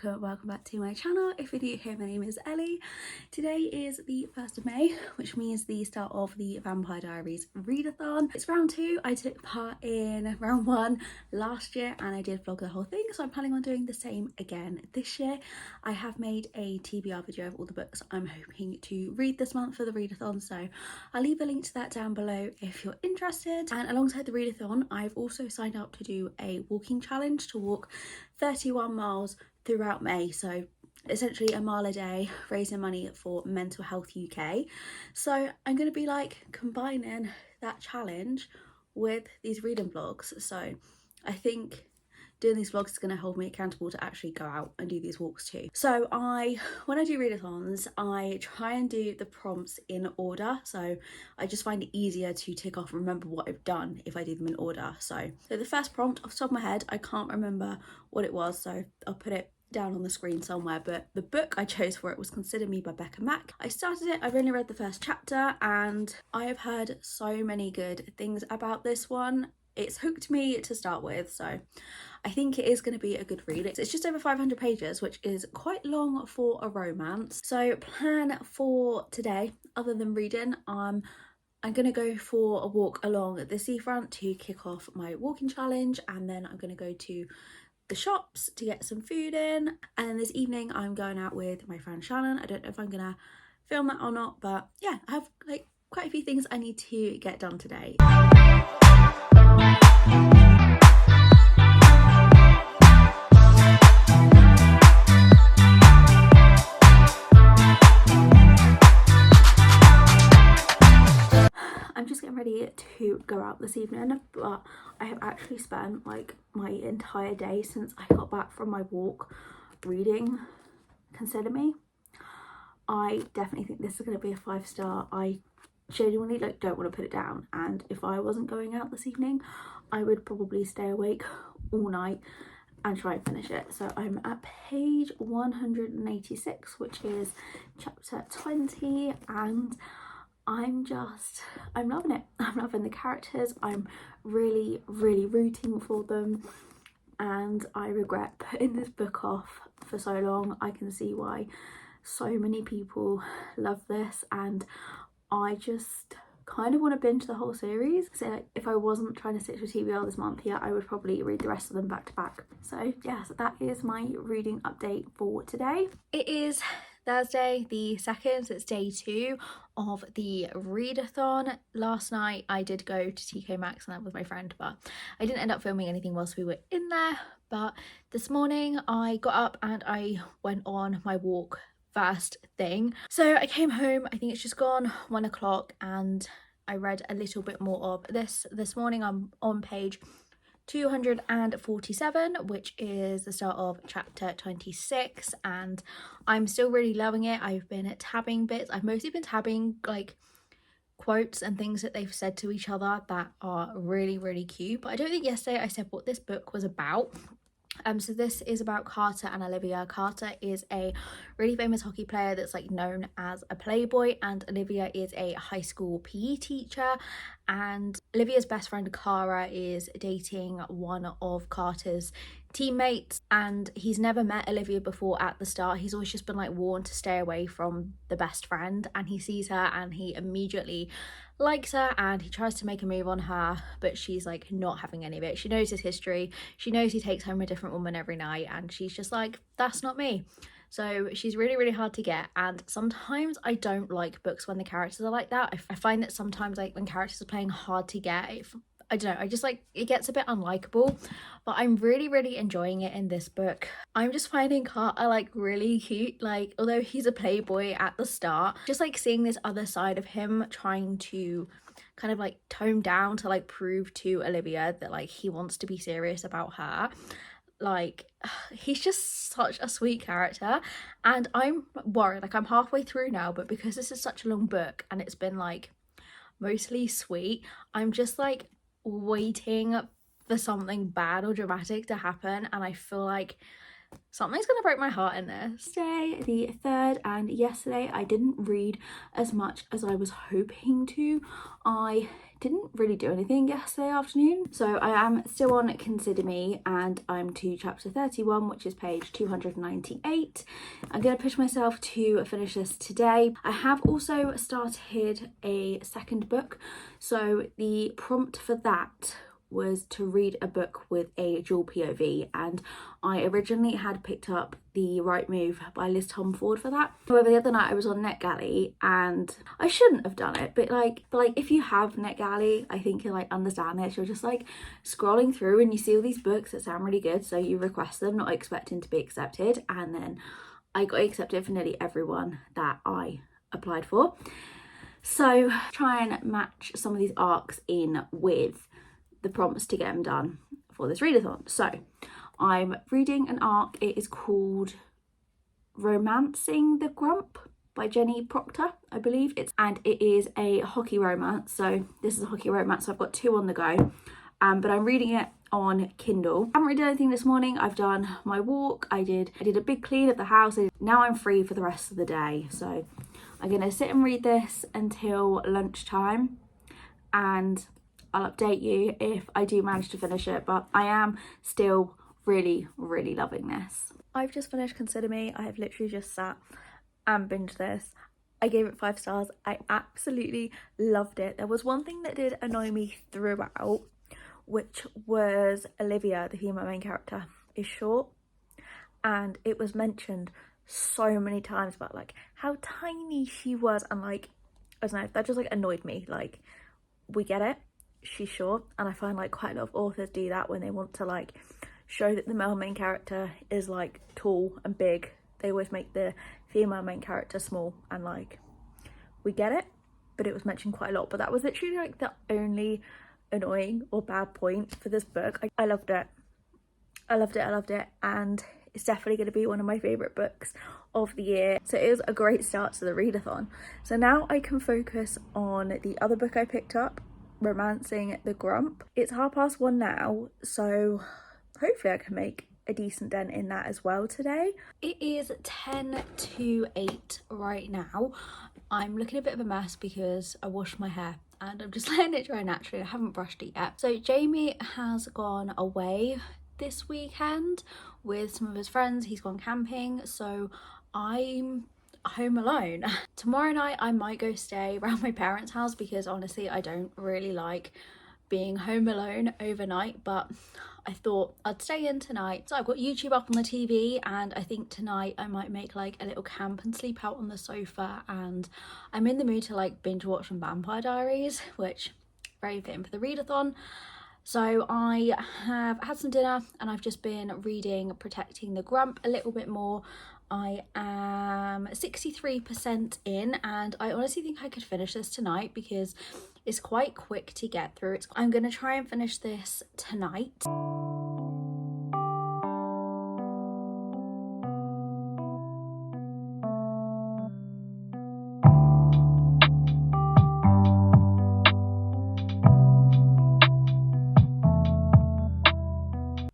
welcome back to my channel. If you're new here, my name is Ellie. Today is the 1st of May, which means the start of the Vampire Diaries Readathon. It's round 2. I took part in round 1 last year and I did vlog the whole thing, so I'm planning on doing the same again this year. I have made a TBR video of all the books I'm hoping to read this month for the readathon, so I'll leave a link to that down below if you're interested. And alongside the readathon, I've also signed up to do a walking challenge to walk 31 miles throughout May, so essentially a mile a day, raising money for Mental Health UK. So I'm going to be like combining that challenge with these reading vlogs, so I think doing these vlogs is going to hold me accountable to actually go out and do these walks too. So when I do readathons, I try and do the prompts in order, so I just find it easier to tick off and remember what I've done if I do them in order. So the first prompt, off the top of my head, I can't remember what it was, so I'll put it down on the screen somewhere, but the book I chose for it was Consider Me by Becca Mack. I started it, I've only read the first chapter, and I have heard so many good things about this one. It's hooked me to start with, so I think it is going to be a good read. It's just over 500 pages, which is quite long for a romance. So plan for today, other than reading, I'm going to go for a walk along the seafront to kick off my walking challenge, and then I'm going to go to the shops to get some food in, and then this evening I'm going out with my friend Shannon. I don't know if I'm going to film that or not, but yeah, I have like quite a few things I need to get done today. I'm just getting ready to go out this evening, but I have actually spent like my entire day since I got back from my walk reading Consider Me. I definitely think this is going to be a 5-star. I genuinely don't want to put it down, and if I wasn't going out this evening, I would probably stay awake all night and try and finish it. So I'm at page 186, which is chapter 20, and I'm loving it. I'm loving the characters. I'm really rooting for them, and I regret putting this book off for so long. I can see why so many people love this, and I just kind of want to binge the whole series. So like, if I wasn't trying to stick to TBR this month, yeah, I would probably read the rest of them back to back. So yes, that is my reading update for today. It is Thursday the 2nd, so it's day 2 of the readathon. Last night I did go to TK Maxx and that with my friend, but I didn't end up filming anything whilst we were in there. But this morning I got up and I went on my walk first thing. So I came home, I think it's just gone 1 o'clock, and I read a little bit more of this morning. I'm on page 247, which is the start of chapter 26, and I'm still really loving it. I've been tabbing bits. I've mostly been tabbing like quotes and things that they've said to each other that are really cute, but I don't think yesterday I said what this book was about. So this is about Carter and Olivia. Carter is a really famous hockey player that's like known as a playboy, and Olivia is a high school PE teacher, and Olivia's best friend Cara is dating one of Carter's teammates, and he's never met Olivia before at the start. He's always just been like warned to stay away from the best friend, and he sees her and he immediately likes her and he tries to make a move on her, but she's like not having any of it. She knows his history, she knows he takes home a different woman every night, and she's just like, that's not me. So she's really hard to get, and sometimes I don't like books when the characters are like that. I find that sometimes like when characters are playing hard to get, I don't know, I just like it gets a bit unlikable, but I'm really enjoying it in this book. I'm just finding Carter like really cute, like although he's a playboy at the start, just like seeing this other side of him trying to kind of like tone down to like prove to Olivia that like he wants to be serious about her. Like he's just such a sweet character, and I'm worried, like I'm halfway through now, but because this is such a long book and it's been like mostly sweet, I'm just like waiting for something bad or dramatic to happen, and I feel like Something's gonna break my heart in this. Today, the 3rd, and yesterday I didn't read as much as I was hoping to. I didn't really do anything yesterday afternoon, so I am still on Consider Me and I'm to chapter 31, which is page 298. I'm going to push myself to finish this today. I have also started a second book, so the prompt for that was to read a book with a dual POV, and I originally had picked up The Right Move by Liz Tomford for that. However, the other night I was on NetGalley and I shouldn't have done it, but if you have NetGalley, I think you'll understand this. You're just scrolling through and you see all these books that sound really good, so you request them, not expecting to be accepted, and then I got accepted for nearly everyone that I applied for. So try and match some of these arcs in with the prompts to get them done for this readathon. So I'm reading an arc. It is called Romancing the Grump by Jenny Proctor, I believe and it is a hockey romance. So this is a hockey romance, so I've got 2 on the go, but I'm reading it on Kindle. I haven't really done anything this morning. I've done my walk, I did a big clean of the house. Now I'm free for the rest of the day, so I'm gonna sit and read this until lunchtime, and I'll update you if I do manage to finish it, but I am still really, really loving this. I've just finished Consider Me. I have literally just sat and binged this. I gave it 5 stars. I absolutely loved it. There was one thing that did annoy me throughout, which was Olivia, the female main character, is short, and it was mentioned so many times about how tiny she was, and I don't know, that just annoyed me. We get it, she's short, and I find quite a lot of authors do that when they want to show that the male main character is tall and big. They always make the female main character small, and we get it, but it was mentioned quite a lot. But that was literally the only annoying or bad point for this book. I loved it. I loved it, and it's definitely going to be one of my favourite books of the year. So it was a great start to the readathon. So now I can focus on the other book I picked up, Romancing the Grump. It's 1:30 now, so hopefully I can make a decent dent in that as well today. It is 10 to 8 right now. I'm looking a bit of a mess because I washed my hair and I'm just letting it dry naturally. I haven't brushed it yet. So Jamie has gone away this weekend with some of his friends. He's gone camping, so I'm home alone. Tomorrow night I might go stay around my parents' house because honestly I don't really like being home alone overnight, but I thought I'd stay in tonight. So I've got YouTube up on the TV, and I think tonight I might make a little camp and sleep out on the sofa, and I'm in the mood to binge watch some Vampire Diaries, which very fitting for the readathon. So I have had some dinner and I've just been reading Protecting the Grump a little bit more. I am 63% in, and I honestly think I could finish this tonight because it's quite quick to get through. I'm going to try and finish this tonight.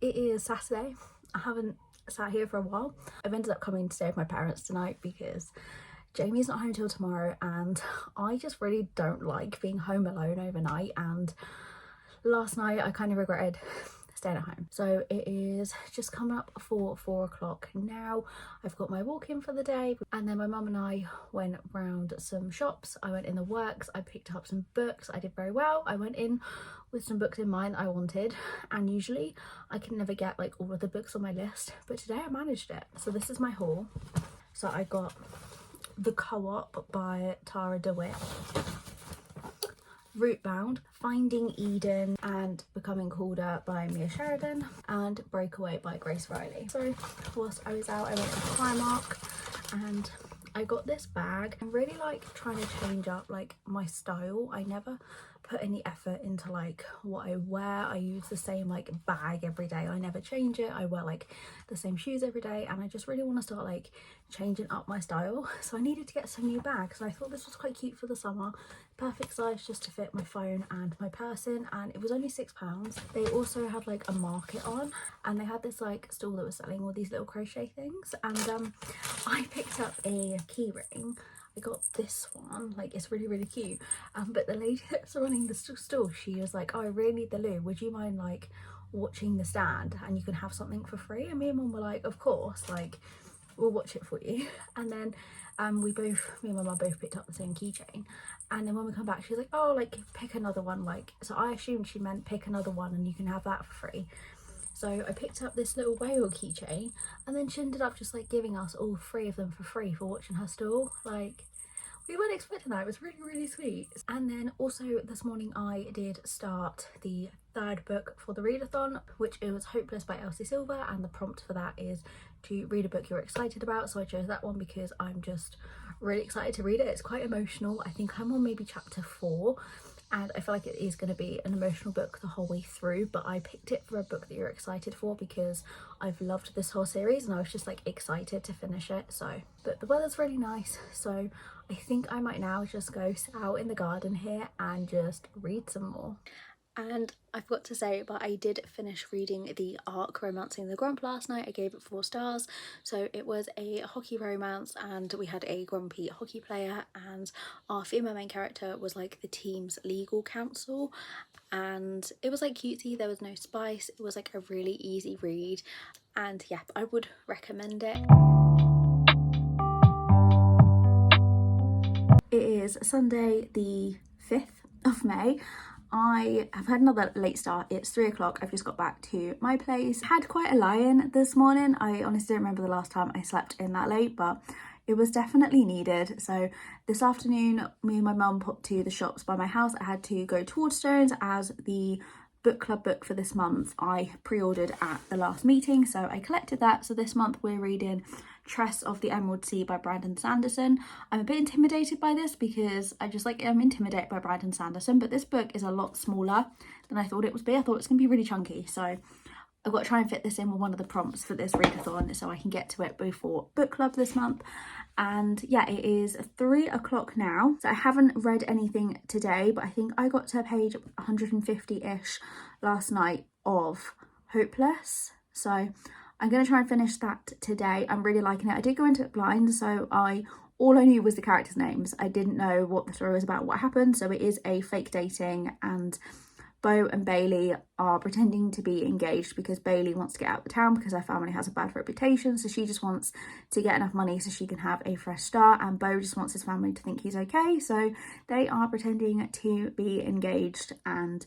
It is Saturday. I haven't sat here for a while. I've ended up coming to stay with my parents tonight because Jamie's not home till tomorrow, and I just really don't like being home alone overnight, and last night I kind of regretted staying at home. So it is just coming up for 4 o'clock now. I've got my walk in for the day, and then my mum and I went round some shops. I went in the works, I picked up some books. I did very well. I went in with some books in mind I wanted, and usually I can never get all of the books on my list, but today I managed it. So this is my haul. So I got The Co-op by Tara DeWitt, Rootbound, Finding Eden and Becoming Colder by Mia Sheridan, and Breakaway by Grace Riley. So whilst I was out, I went to Primark and I got this bag. I'm really trying to change up my style. I never put any effort into like what I wear. I use the same like bag every day, I never change it. I wear like the same shoes every day, and I just really want to start like changing up my style. So I needed to get some new bags, and I thought this was quite cute for the summer, perfect size just to fit my phone and my purse in, and it was only £6. They also had like a market on, and they had this like stall that was selling all these little crochet things, and I picked up a key ring. I got this one, like it's really cute, but the lady that's running the store, she was like, oh, I really need the loo, would you mind like watching the stand and you can have something for free? And me and mum were like, of course, like we'll watch it for you. And then me and my mum both picked up the same keychain, and then when we come back she was like, oh, like pick another one, like, so I assumed she meant pick another one and you can have that for free. So I picked up this little whale keychain, and then she ended up just like giving us all 3 of them for free for watching her stall. Like, we weren't expecting that. It was really sweet. And then also this morning I did start the 3rd book for the readathon, which is Hopeless by Elsie Silver, and the prompt for that is to read a book you're excited about. So I chose that one because I'm just really excited to read it. It's quite emotional. I think I'm on maybe chapter 4, and I feel like it is going to be an emotional book the whole way through, but I picked it for a book that you're excited for because I've loved this whole series and I was just like excited to finish it. So, but the weather's really nice, so I think I might now just go sit out in the garden here and just read some more. And I forgot to say, but I did finish reading the arc Romancing the Grump last night. I gave it 4 stars. So it was a hockey romance, and we had a grumpy hockey player, and our female main character was like the team's legal counsel, and it was like cutesy. There was no spice. It was like a really easy read, and yeah, I would recommend it. It is Sunday the 5th of May. I have had another late start. It's 3 o'clock. I've just got back to my place. Had quite a lie-in this morning. I honestly don't remember the last time I slept in that late, but it was definitely needed. So this afternoon, me and my mum popped to the shops by my house. I had to go to Waterstones as the book club book for this month I pre-ordered at the last meeting, so I collected that. So this month we're reading Tress of the Emerald Sea by Brandon Sanderson. I'm a bit intimidated by this because I'm intimidated by Brandon Sanderson, but this book is a lot smaller than I thought it would be. I thought it was going to be really chunky, so I've got to try and fit this in with one of the prompts for this readathon so I can get to it before book club this month. And yeah, it is 3 o'clock now, so I haven't read anything today, but I think I got to page 150-ish last night of Hopeless, so I'm going to try and finish that today. I'm really liking it. I did go into it blind, so all I knew was the characters' names. I didn't know what the story was about, what happened. So it is a fake dating, and Beau and Bailey are pretending to be engaged because Bailey wants to get out of the town because her family has a bad reputation, so she just wants to get enough money so she can have a fresh start, and Beau just wants his family to think he's okay, so they are pretending to be engaged, and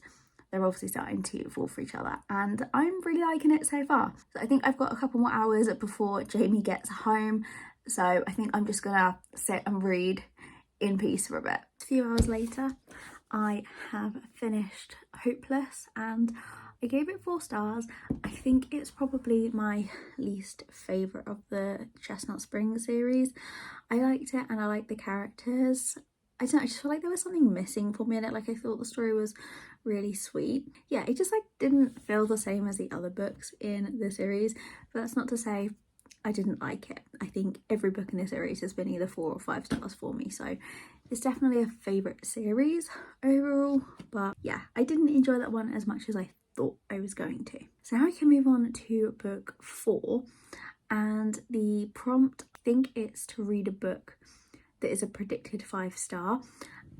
they're obviously starting to fall for each other, and I'm really liking it so far. So I think I've got a couple more hours before Jamie gets home, so I think I'm just gonna sit and read in peace for a bit. A few hours later, I have finished Hopeless and I gave it 4 stars. I think it's probably my least favourite of the Chestnut Spring series. I liked it and I liked the characters. I don't know, I just feel like there was something missing for me in it. Like, I thought the story was really sweet. Yeah, it just like didn't feel the same as the other books in the series, but that's not to say I didn't like it. I think every book in the series has been either 4 or 5 stars for me, so it's definitely a favourite series overall. But yeah, I didn't enjoy that one as much as I thought I was going to. So now I can move on to book 4, and the prompt, I think it's to read a book that is a predicted 5-star,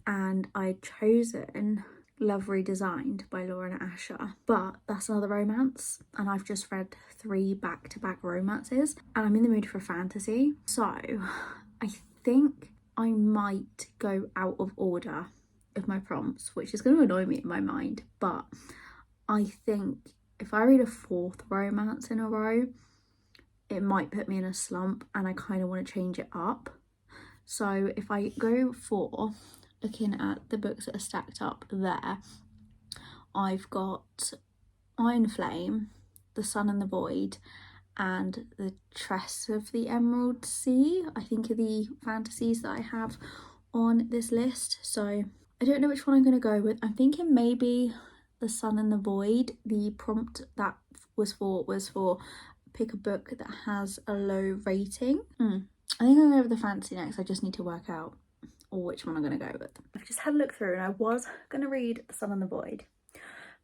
and I'd chosen Love Redesigned by Lauren Asher, but that's another romance, and I've just read 3 back-to-back romances and I'm in the mood for fantasy, so I think I might go out of order of my prompts, which is going to annoy me in my mind, but I think if I read a 4th romance in a row, it might put me in a slump and I kind of want to change it up. So if I go for, looking at the books that are stacked up there, I've got Iron Flame, The Sun and the Void, and The Tress of the Emerald Sea, I think are the fantasies that I have on this list. So I don't know which one I'm going to go with. I'm thinking maybe The Sun and the Void. The prompt that was for pick a book that has a low rating. I think I'll go with the fantasy next. I just need to work out which one I'm going to go with. I've just had a look through and I was going to read The Sun and the Void,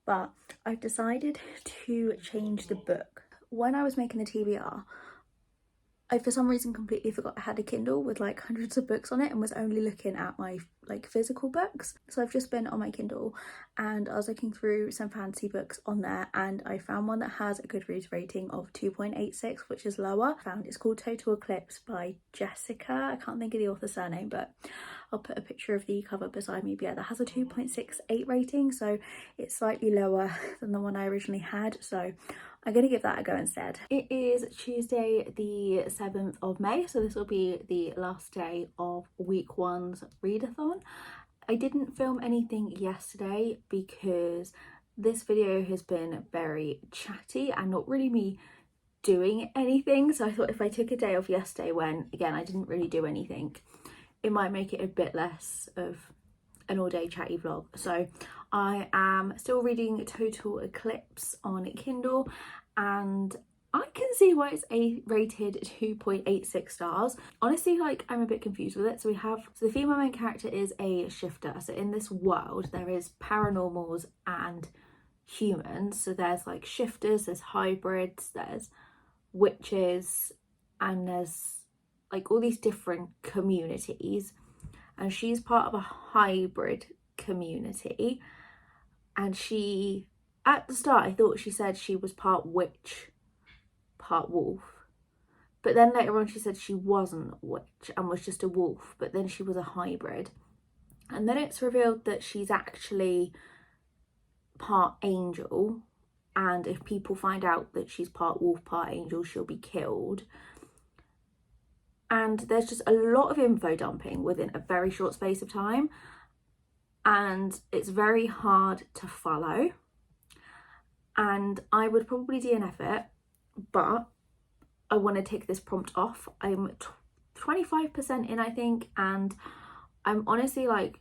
but I've decided to change the book. When I was making the TBR, I for some reason completely forgot I had a Kindle with like hundreds of books on it and was only looking at my like physical books. So I've just been on my Kindle and I was looking through some fantasy books on there and I found one that has a Goodreads rating of 2.86, which is lower. It's called Total Eclipse by Jessica. I can't think of the author's surname, but I'll put a picture of the cover beside me. But yeah, that has a 2.68 rating, so it's slightly lower than the one I originally had. So I'm going to give that a go instead. It is Tuesday the 7th of May, so this will be the last day of week 1's readathon. I didn't film anything yesterday because this video has been very chatty and not really me doing anything, so I thought if I took a day off yesterday when, again, I didn't really do anything, it might make it a bit less of an all-day chatty vlog. So I am still reading Total Eclipse on Kindle and I can see why it's rated 2.86 stars. Honestly, like, I'm a bit confused with it. So the female main character is a shifter. So in this world there is paranormals and humans. So there's like shifters, there's hybrids, there's witches, and there's like all these different communities, and she's part of a hybrid community. And she, at the start, I thought she said she was part witch, part wolf, but then later on she said she wasn't witch and was just a wolf, but then she was a hybrid. And then it's revealed that she's actually part angel, and if people find out that she's part wolf, part angel, she'll be killed. And there's just a lot of info dumping within a very short space of time, and it's very hard to follow. And I would probably DNF it, but I want to take this prompt off. I'm 25% in, I think, and I'm honestly like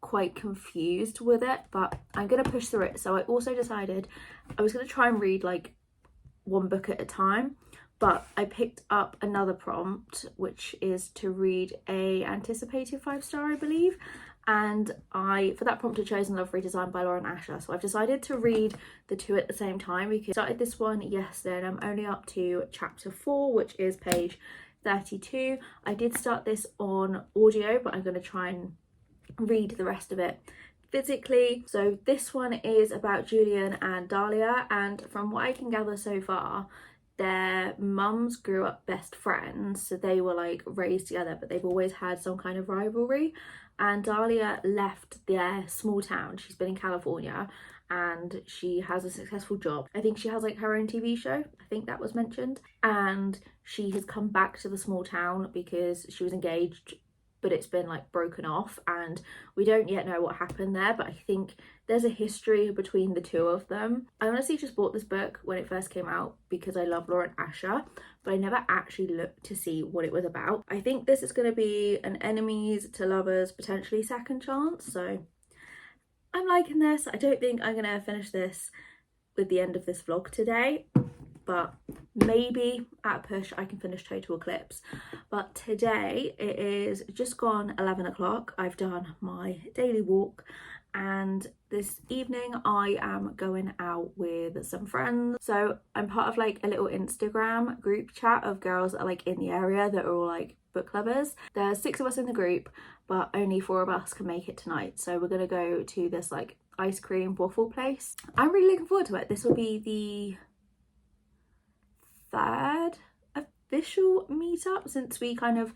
quite confused with it, but I'm gonna push through it. So I also decided I was gonna try and read like one book at a time, but I picked up another prompt, which is to read a anticipated 5-star, I believe. And for that prompt, I chosen Love Redesign by Lauren Asher. So I've decided to read the two at the same time because I started this one yesterday and I'm only up to chapter 4, which is page 32. I did start this on audio, but I'm going to try and read the rest of it physically. So this one is about Julian and Dahlia, and from what I can gather so far, their mums grew up best friends, so they were like raised together, but they've always had some kind of rivalry. And Dahlia left their small town. She's been in California and she has a successful job. I think she has like her own TV show, I think that was mentioned. And she has come back to the small town because she was engaged, but it's been like broken off, and we don't yet know what happened there, but I think there's a history between the two of them. I honestly just bought this book when it first came out because I love Lauren Asher, but I never actually looked to see what it was about. I think this is going to be an enemies to lovers, potentially second chance, so I'm liking this. I don't think I'm going to finish this with the end of this vlog today, but maybe at a push I can finish Total Eclipse. But today it is just gone 11 o'clock. I've done my daily walk, and this evening I am going out with some friends. So I'm part of like a little Instagram group chat of girls that are like in the area that are all like book lovers. There's 6 of us in the group, but only 4 of us can make it tonight, so we're gonna go to this like ice cream waffle place. I'm really looking forward to it. This will be the 3rd official meetup since we kind of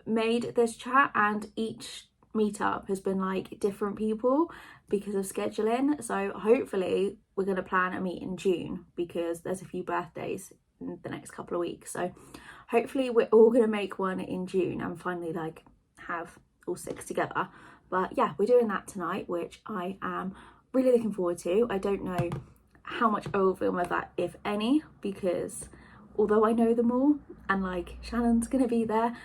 made this chat, and each meetup has been like different people because of scheduling. So hopefully we're going to plan a meet in June because there's a few birthdays in the next couple of weeks, so hopefully we're all going to make one in June and finally like have all 6 together. But yeah, we're doing that tonight, which I am really looking forward to. I don't know how much I will film of that, if any, because although I know them all and like Shannon's gonna be there,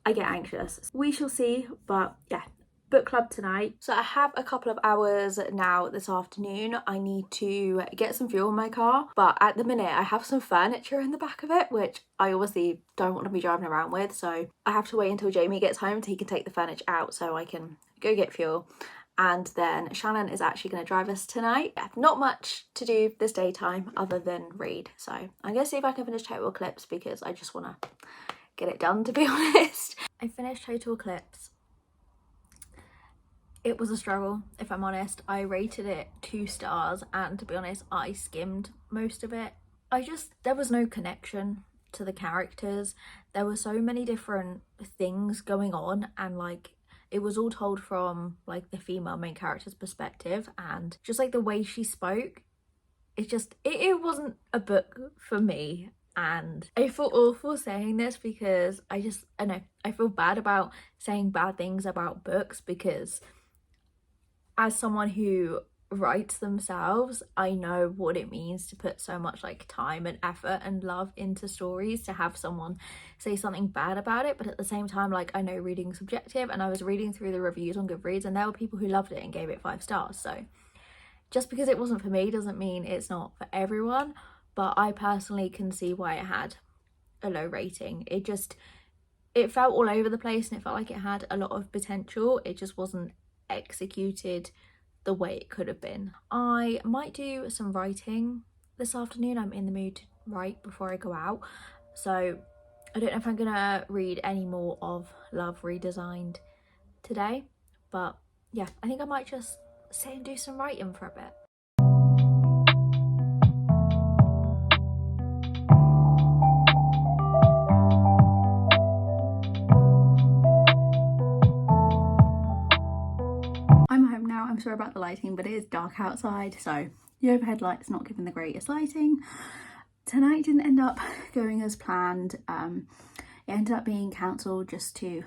I get anxious. We shall see, but yeah, book club tonight. So I have a couple of hours now this afternoon. I need to get some fuel in my car, but at the minute I have some furniture in the back of it, which I obviously don't want to be driving around with, so I have to wait until Jamie gets home so he can take the furniture out so I can go get fuel. And then Shannon is actually going to drive us tonight. Yeah, not much to do this daytime other than read, so I'm going to see if I can finish Total Eclipse because I just want to get it done, to be honest. I finished Total Eclipse. It was a struggle, if I'm honest. I rated it 2 stars, and to be honest, I skimmed most of it. There was no connection to the characters. There were so many different things going on, and like it was all told from like the female main character's perspective, and just like the way she spoke, it wasn't a book for me. And I feel awful saying this because I know I feel bad about saying bad things about books, because as someone who writes themselves, I know what it means to put so much like time and effort and love into stories, to have someone say something bad about it. But at the same time, like, I know reading's subjective, and I was reading through the reviews on Goodreads and there were people who loved it and gave it 5 stars. So just because it wasn't for me doesn't mean it's not for everyone, but I personally can see why it had a low rating. It felt all over the place, and it felt like it had a lot of potential. It just wasn't executed the way it could have been. I might do some writing this afternoon. I'm in the mood to write before I go out, so I don't know if I'm gonna read any more of Love Redesigned today, but yeah, I think I might just sit and do some writing for a bit. I'm home now. I'm sorry about the lighting, but it is dark outside, so the overhead light's not giving the greatest lighting. Tonight didn't end up going as planned. It ended up being cancelled just to,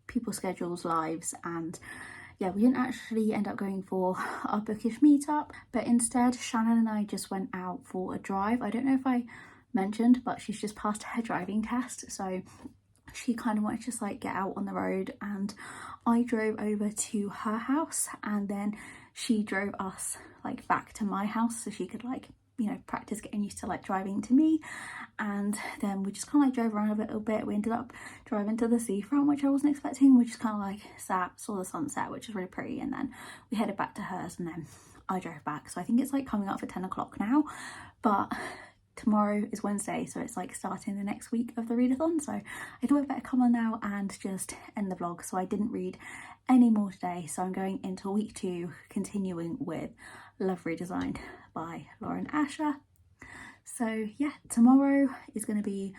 people's schedules, lives, and yeah, we didn't actually end up going for our bookish meetup, but instead Shannon and I just went out for a drive. I don't know if I mentioned, but she's just passed her driving test, so she kind of wanted to just like get out on the road, and I drove over to her house, and then she drove us like back to my house so she could like practice getting used to like driving to me. And then we just kind of like drove around a little bit. We ended up driving to the seafront, which I wasn't expecting. We just kind of like sat, saw the sunset, which was really pretty, and then we headed back to hers, and then I drove back. So I think it's like coming up for 10 o'clock now, but tomorrow is Wednesday, so it's like starting the next week of the readathon, so I thought I'd better come on now and just end the vlog. So I didn't read any more today, so I'm going into week 2, continuing with Love Redesigned by Lauren Asher. So yeah, tomorrow is going to be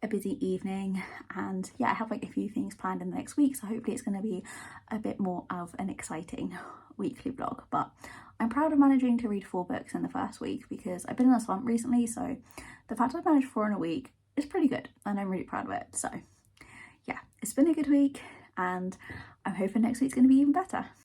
a busy evening, and yeah, I have like a few things planned in the next week, so hopefully it's going to be a bit more of an exciting weekly vlog. But I'm proud of managing to read 4 books in the first week, because I've been in a slump recently, so the fact I've managed 4 in a week is pretty good, and I'm really proud of it. So yeah, it's been a good week, and I'm hoping next week's going to be even better.